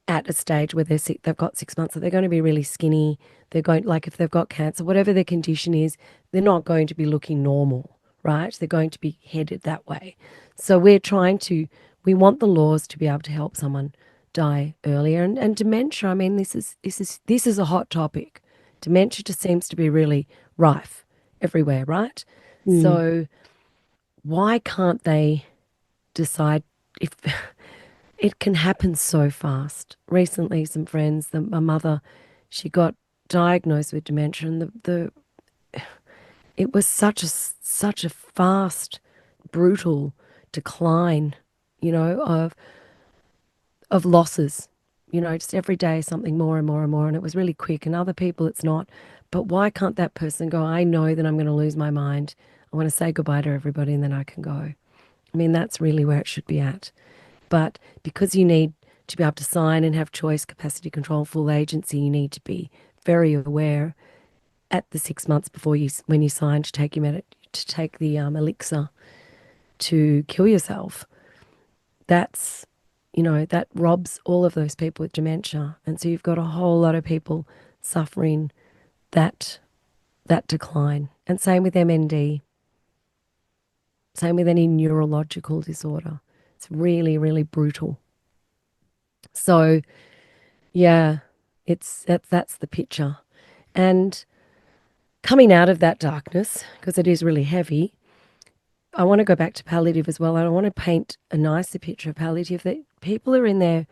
at a stage where they've got 6 months, so they're going to be really skinny. They're going, like, if they've got cancer, whatever their condition is, they're not going to be looking normal. right? They're going to be headed that way. So we want the laws to be able to help someone die earlier. And dementia, I mean, this is a hot topic. Dementia just seems to be really rife everywhere, right? Mm. So why can't they decide if it can happen so fast? Recently, some friends, my mother, she got diagnosed with dementia, and the it was such a fast, brutal decline, of losses. Just every day something more and more and more, and it was really quick. And other people, it's not. But why can't that person go, I know that I'm going to lose my mind. I want to say goodbye to everybody, and then I can go. I mean, that's really where it should be at. But because you need to be able to sign and have choice, capacity control, full agency, you need to be very aware at the 6 months before when you sign to take to take the elixir to kill yourself. That's that robs all of those people with dementia, and so you've got a whole lot of people suffering that decline. And same with MND, same with any neurological disorder. It's really, really brutal. So yeah, that's the picture. And coming out of that darkness, because it is really heavy, I want to go back to palliative as well. I want to paint a nicer picture of palliative, that people are in there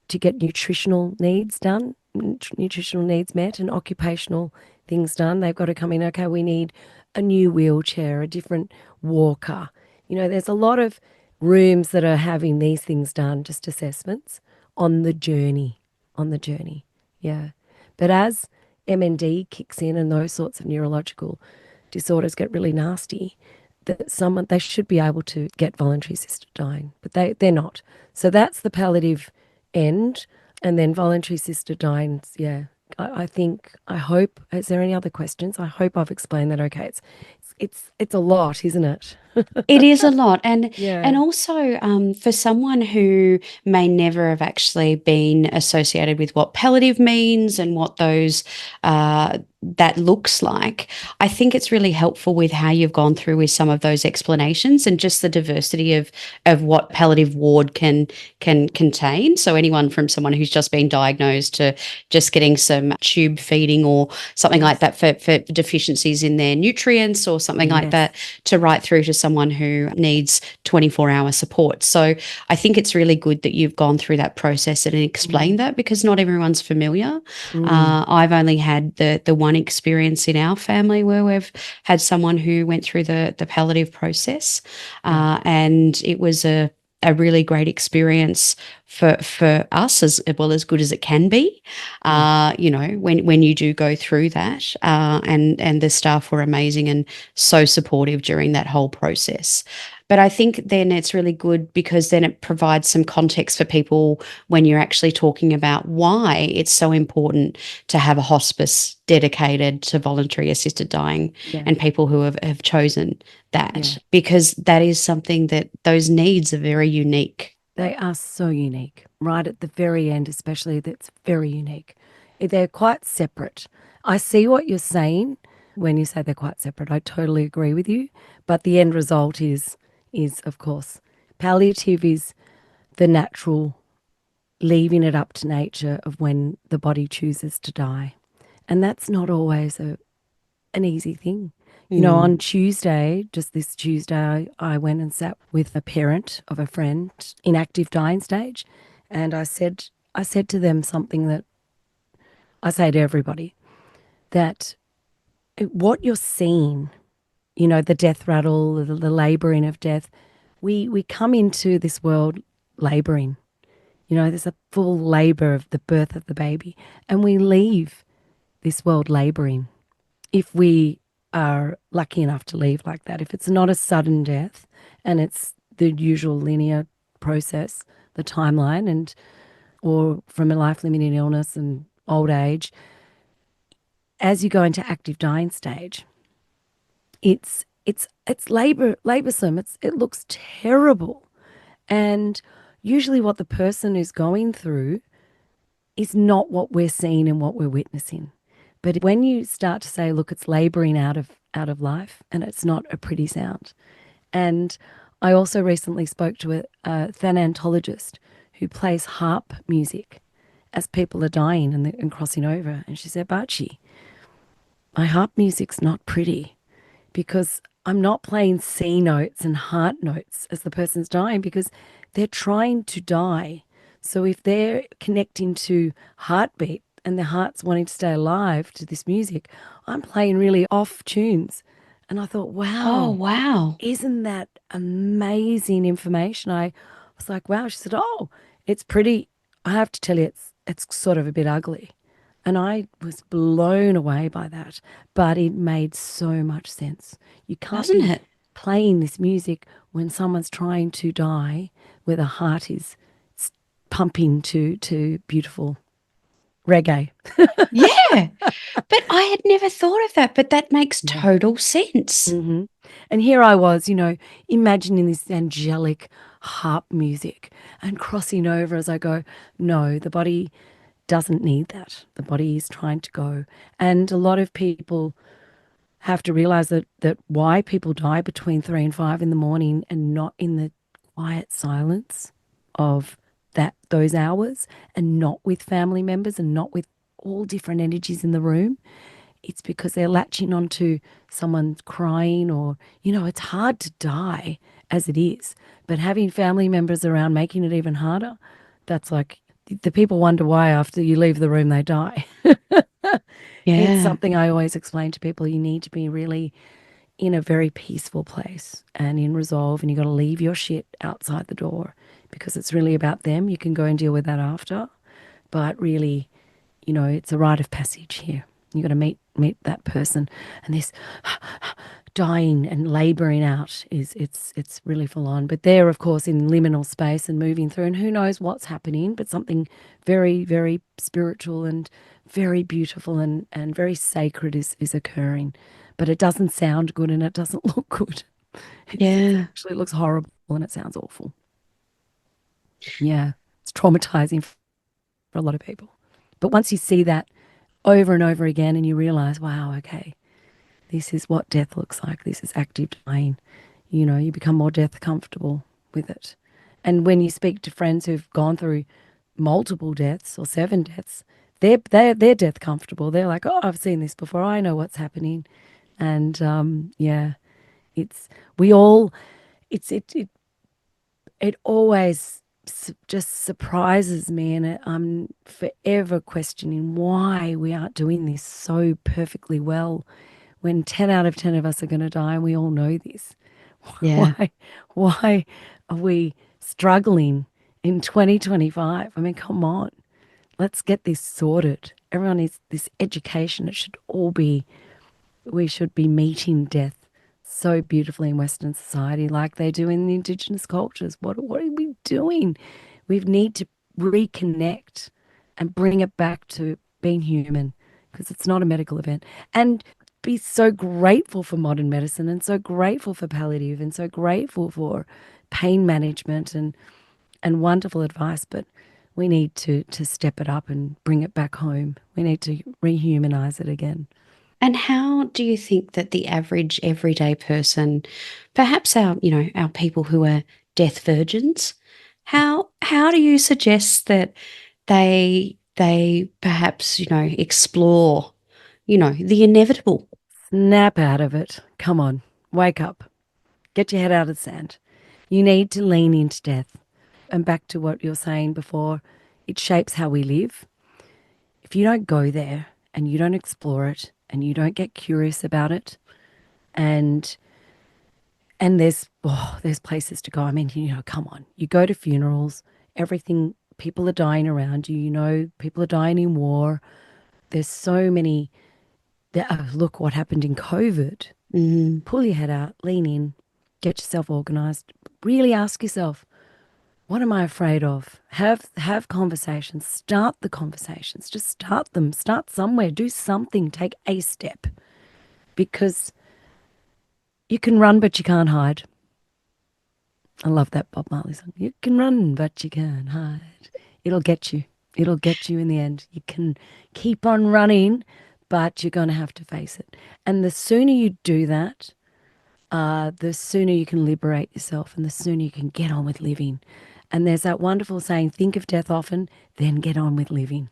to get nutritional needs done, nutritional needs met, and occupational things done. They've got to come in, okay, we need a new wheelchair, a different walker. There's a lot of rooms that are having these things done, just assessments on the journey, Yeah. But as MND kicks in and those sorts of neurological disorders get really nasty, that they should be able to get voluntary assisted dying, but they're not. So that's the palliative end, and then voluntary assisted dying. Yeah, I hope. Is there any other questions? I hope I've explained that. Okay, it's a lot, isn't it? It is a lot, and Yeah. also for someone who may never have actually been associated with what palliative means and what those that looks like, I think it's really helpful with how you've gone through with some of those explanations and just the diversity of what palliative ward can contain. So anyone from someone who's just been diagnosed to just getting some tube feeding or something like Yes. that for deficiencies in their nutrients or something like Yes. that, to right through to someone who needs 24-hour support. So I think it's really good that you've gone through that process and explained that, because not everyone's familiar. Mm. I've only had the one experience in our family where we've had someone who went through the palliative process, Yeah. and it was a really great experience for us, as well as good as it can be. Yeah. When you do go through that, and the staff were amazing and so supportive during that whole process. But I think then it's really good, because then it provides some context for people when you're actually talking about why it's so important to have a hospice dedicated to voluntary assisted dying, Yeah. and people who have chosen Yeah. that, because that is something that those needs are very unique. They are so unique, right at the very end, especially. That's very unique. They're quite separate. I see what you're saying when you say they're quite separate. I totally agree with you. But the end result is of course, palliative is the natural leaving it up to nature of when the body chooses to die. And that's not always an easy thing. On Mm. Tuesday, just this Tuesday, I went and sat with a parent of a friend in active dying stage, and I said to them something that I say to everybody, that what you're seeing, the death rattle, the labouring of death, we come into this world labouring. There's a full labour of the birth of the baby, and we leave this world labouring, if we are lucky enough to leave like that. If it's not a sudden death and it's the usual linear process, the timeline, or from a life-limiting illness and old age, as you go into active dying stage, it's laboursome. It looks terrible, and usually what the person is going through is not what we're seeing and what we're witnessing. But when you start to say, look, it's labouring out of out of life, and it's not a pretty sound. And I also recently spoke to a thanatologist who plays harp music as people are dying and crossing over. And she said, Baci, my harp music's not pretty because I'm not playing C notes and heart notes as the person's dying because they're trying to die. So if they're connecting to heartbeat and their heart's wanting to stay alive to this music, I'm playing really off tunes. And I thought, Oh, wow, wow. isn't that amazing information? I was like, wow. She said, oh, it's pretty. I have to tell you, it's sort of a bit ugly. And I was blown away by that. But it made so much sense. You can't Doesn't be it? playing this music when someone's trying to die, where the heart is pumping to beautiful reggae. Yeah. But I had never thought of that, but that makes Yeah. total sense. hmm And here I was, imagining this angelic harp music and crossing over as I go, no, the body doesn't need that. The body is trying to go. And a lot of people have to realize that why people die between 3 and 5 in the morning and not in the quiet silence of those hours and not with family members and not with all different energies in the room. It's because they're latching onto someone crying or, it's hard to die as it is. But having family members around making it even harder, that's like the people wonder why after you leave the room they die. It's Yeah. something I always explain to people. You need to be really in a very peaceful place and in resolve, and you got to leave your shit outside the door because it's really about them. You can go and deal with that after, but really, it's a rite of passage here. You got to meet that person, and this dying and laboring out it's really full on. But they're of course in liminal space and moving through, and who knows what's happening, but something very, very spiritual and very beautiful and very sacred is occurring. But it doesn't sound good and it doesn't look good. It Yeah. actually looks horrible and it sounds awful. Yeah, it's traumatizing for a lot of people. But once you see that over and over again and you realize, wow, okay, this is what death looks like. This is active dying. You become more death comfortable with it. And when you speak to friends who've gone through multiple deaths or 7 deaths, they're death comfortable. They're like, oh, I've seen this before. I know what's happening. And yeah, it's we all it always just surprises me, and I'm forever questioning why we aren't doing this so perfectly well when 10 out of 10 of us are going to die and we all know this. Yeah. Why are we struggling in 2025? I mean, come on, let's get this sorted. Everyone needs this education. It should all be, we should be meeting death so beautifully in Western society like they do in the Indigenous cultures. What are we doing? We need to reconnect and bring it back to being human because it's not a medical event. And be so grateful for modern medicine and so grateful for palliative and so grateful for pain management and wonderful advice. But we need to step it up and bring it back home. We need to rehumanize it again. And how do you think that the average everyday person, perhaps our people who are death virgins, how do you suggest that they perhaps, explore, the inevitable? Snap out of it. Come on, wake up. Get your head out of the sand. You need to lean into death. And back to what you were saying before, it shapes how we live. If you don't go there and you don't explore it and you don't get curious about it, and there's places to go. I mean, come on. You go to funerals, everything, people are dying around you, people are dying in war. There's so many look what happened in COVID. Mm, Pull your head out, lean in, get yourself organized. Really ask yourself, what am I afraid of? Have conversations. Start the conversations. Just start them. Start somewhere. Do something. Take a step. Because you can run, but you can't hide. I love that Bob Marley song. You can run, but you can't hide. It'll get you. It'll get you in the end. You can keep on running, but you're going to have to face it. And the sooner you do that, the sooner you can liberate yourself and the sooner you can get on with living. And there's that wonderful saying, think of death often, then get on with living.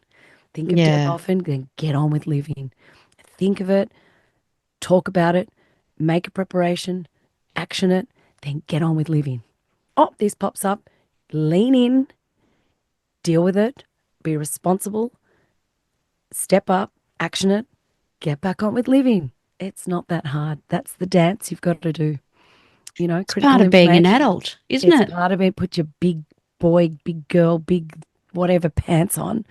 Think of death Yeah. often, then get on with living. Think of it, talk about it, make a preparation, action it, then get on with living. Oh, this pops up. Lean in, deal with it, be responsible, step up, action it, get back on with living. It's not that hard. That's the dance you've got to do. You know, It's part critical of being an information. adult, isn't It's it? part of it. Put your big boy, big girl, big whatever pants on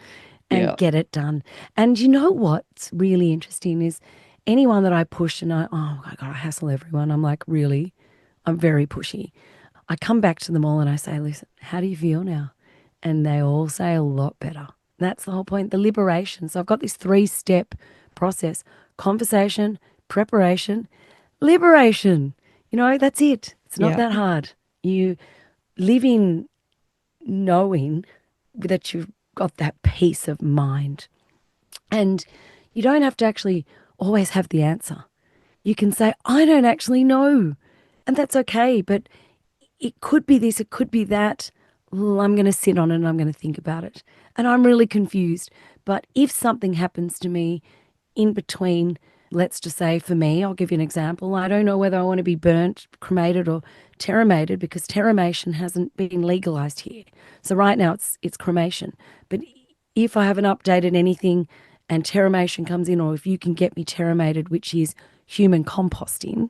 and Yeah. get it done. And you know what's really interesting is anyone that I push and oh my God, I hassle everyone. I'm like, really? I'm very pushy. I come back to them all and I say, listen, how do you feel now? And they all say a lot better. That's the whole point, the liberation. So I've got this 3-step process: conversation, preparation, liberation. You know, that's it. It's not Yeah. that hard. You live in knowing that you've got that peace of mind. And you don't have to actually always have the answer. You can say, I don't actually know. And that's okay. But it could be this, it could be that. Well, I'm going to sit on it and I'm going to think about it. And I'm really confused. But if something happens to me in between, let's just say for me, I'll give you an example. I don't know whether I want to be burnt, cremated, or terramated because terramation hasn't been legalized here. So right now it's cremation. But if I haven't updated anything and terramation comes in, or if you can get me terramated, which is human composting,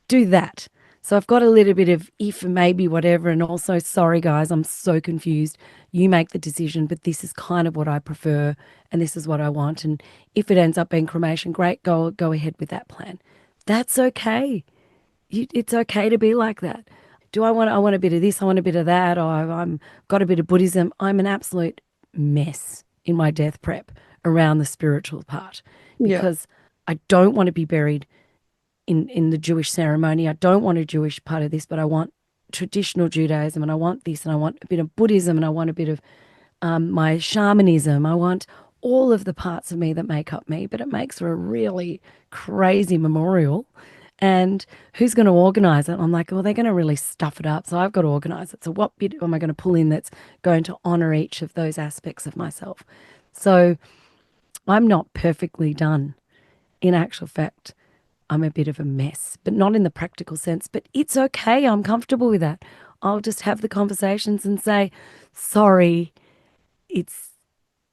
do that. So I've got a little bit of if and maybe whatever, and also sorry guys, I'm so confused. You make the decision, but this is kind of what I prefer, and this is what I want. And if it ends up being cremation, great, go ahead with that plan. That's okay. It's okay to be like that. Do I want a bit of this, I want a bit of that, or I'm got a bit of Buddhism. I'm an absolute mess in my death prep around the spiritual part Yeah. because I don't want to be buried in the Jewish ceremony. I don't want a Jewish part of this, but I want traditional Judaism and I want this and I want a bit of Buddhism and I want a bit of my shamanism. I want all of the parts of me that make up me, but it makes for a really crazy memorial. And who's going to organize it? I'm like, well, they're going to really stuff it up. So I've got to organize it. So what bit am I going to pull in that's going to honor each of those aspects of myself? So I'm not perfectly done. In actual fact, I'm a bit of a mess, but not in the practical sense. But it's okay. I'm comfortable with that. I'll just have the conversations and say, sorry, it's,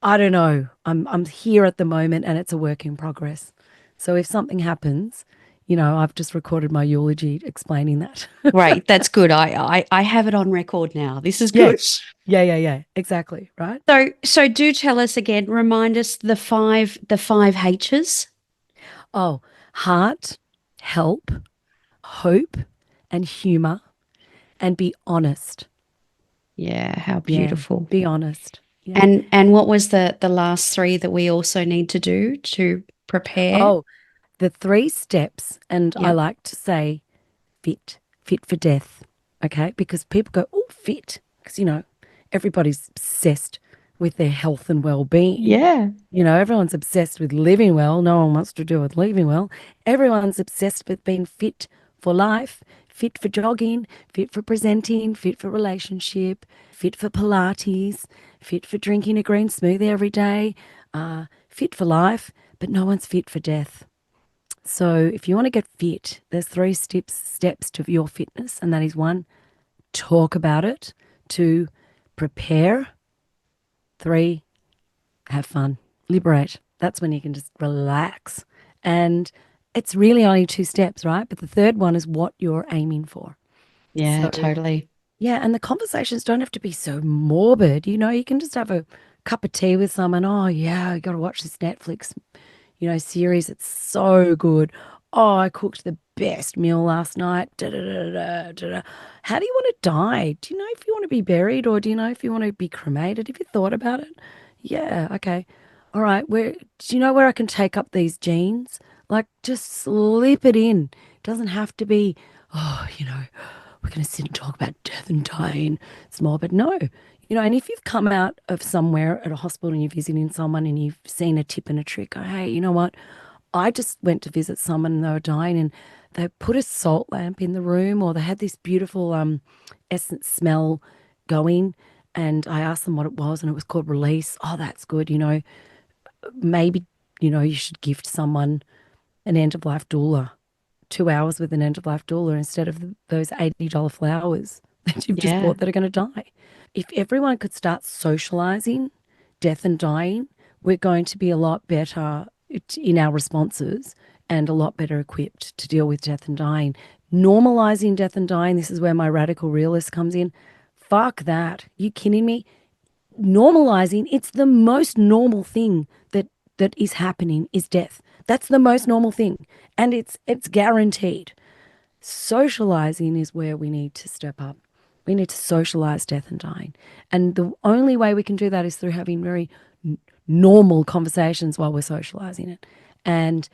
I don't know. I'm here at the moment and it's a work in progress. So if something happens, I've just recorded my eulogy explaining that. Great. That's good. I have it on record now. This is Yeah. good. Yeah. Exactly. Right. So do tell us again, remind us the five H's. Oh, heart, help, hope, and humor, and be honest. Yeah, how Yeah. beautiful. Be honest. Yeah. And what was the last three that we also need to do to prepare? Oh, the 3 steps, and I Yeah. like to say fit for death, okay? Because people go, oh, fit, because, everybody's obsessed with their health and well-being. Yeah. Everyone's obsessed with living well. No one wants to do with living well. Everyone's obsessed with being fit for life, fit for jogging, fit for presenting, fit for relationship, fit for Pilates, fit for drinking a green smoothie every day, fit for life, but no one's fit for death. So if you want to get fit, there's 3 steps to your fitness, and that is 1, talk about it. 2, prepare. 3, have fun. Liberate. That's when you can just relax. And it's really only 2 steps, right? But the third one is what you're aiming for. Yeah, So totally. yeah, and the conversations don't have to be so morbid. You can just have a cup of tea with someone. Oh yeah, you got to watch this Netflix series. It's so good. Oh, I cooked the best meal last night. Da, da, da, da, da, da. How do you want to die? Do you know if you want to be buried or do you know if you want to be cremated? Have you thought about it? Yeah, okay. All right. Do you know where I can take up these jeans? Like just slip it in. It doesn't have to be, oh, we're going to sit and talk about death and dying. It's more, but no, and if you've come out of somewhere at a hospital and you're visiting someone and you've seen a tip and a trick, go, hey, you know what? I just went to visit someone and they were dying and they put a salt lamp in the room, or they had this beautiful essence smell going. And I asked them what it was, and it was called release. Oh, that's good. Maybe, you should gift someone an end of life doula, 2 hours with an end of life doula instead of those $80 flowers that you've just Yeah. bought that are going to die. If everyone could start socializing death and dying, we're going to be a lot better in our responses and a lot better equipped to deal with death and dying. Normalizing death and dying, this is where my radical realist comes in. Fuck that. You kidding me? Normalizing, it's the most normal thing that is happening is death. That's the most normal thing. And it's guaranteed. Socializing is where we need to step up. We need to socialize death and dying. And the only way we can do that is through having very normal conversations while we're socializing it and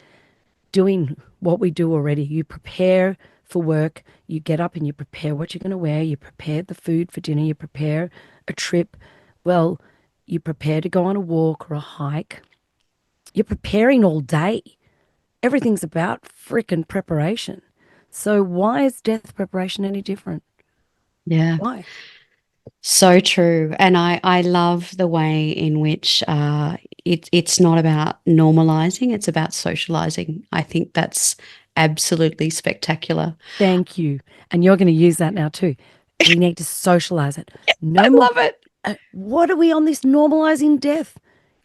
doing what we do already. You prepare for work, you get up and you prepare what you're going to wear, you prepare the food for dinner, you prepare a trip. Well, you prepare to go on a walk or a hike. You're preparing all day. Everything's about frickin' preparation. So why is death preparation any different? Yeah. Why? So true. And I love the way in which it's not about normalizing, it's about socializing. I think that's absolutely spectacular. Thank you. And you're going to use that now too. We need to socialize it. I No more. love it. What are we on this normalizing death?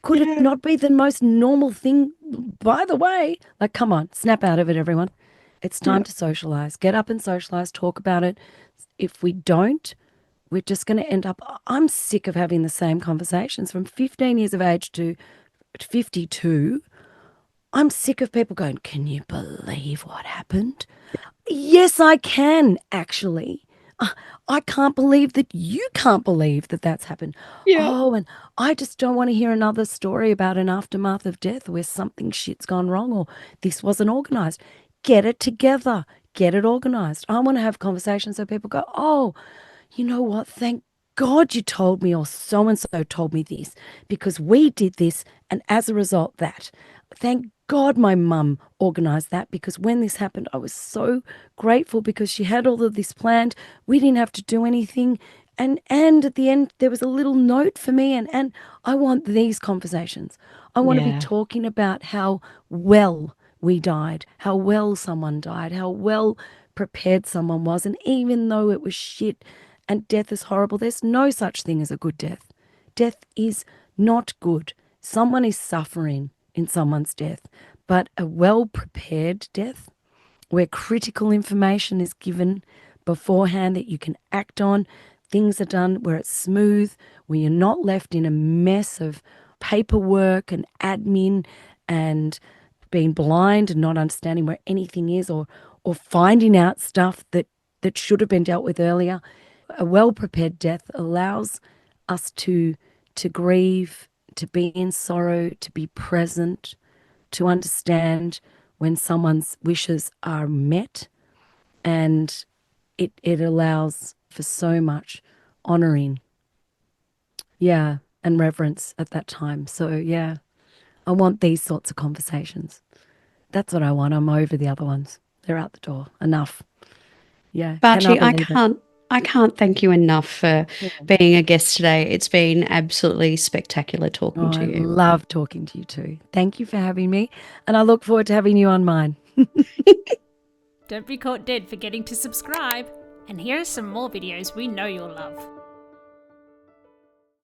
Could it Yeah. not be the most normal thing? By the way, like, come on, snap out of it, everyone. It's Yeah. time to socialize. Get up and socialize, talk about it. If we don't, we're just going to end up. I'm sick of having the same conversations from 15 years of age to 52. I'm sick of people going, can you believe what happened? Yes, I can, actually. Uh, I can't believe that you can't believe that that's happened. Yeah. Oh, and I just don't want to hear another story about an aftermath of death where something shit's gone wrong or this wasn't organized. Get it together. Get it organized. I want to have conversations so people go, oh, you know what? Thank God you told me, or so and so told me this because we did this, and as a result, that. Thank God my mum organized that because when this happened, I was so grateful because she had all of this planned. We didn't have to do anything. And at the end, there was a little note for me, and I want these conversations. I want to be Yeah. talking about how well we died, how well someone died, how well prepared someone was. And even though it was shit and death is horrible, there's no such thing as a good death. Death is not good. Someone is suffering in someone's death, but a well prepared death where critical information is given beforehand that you can act on, things are done where it's smooth, where you're not left in a mess of paperwork and admin and being blind and not understanding where anything is, or finding out stuff that should have been dealt with earlier. A well prepared death allows us to grieve, to be in sorrow, to be present, to understand when someone's wishes are met, and it allows for so much honoring, yeah, and reverence at that time. So yeah, I want these sorts of conversations. That's what I want. I'm over the other ones. They're out the door. Enough. Yeah, Baci, cannot believe it. I can't thank you enough for being a guest today. It's been absolutely spectacular Oh, talking to I you. love talking to you too. Thank you for having me, and I look forward to having you on mine. Don't be caught dead forgetting to subscribe. And here are some more videos we know you'll love.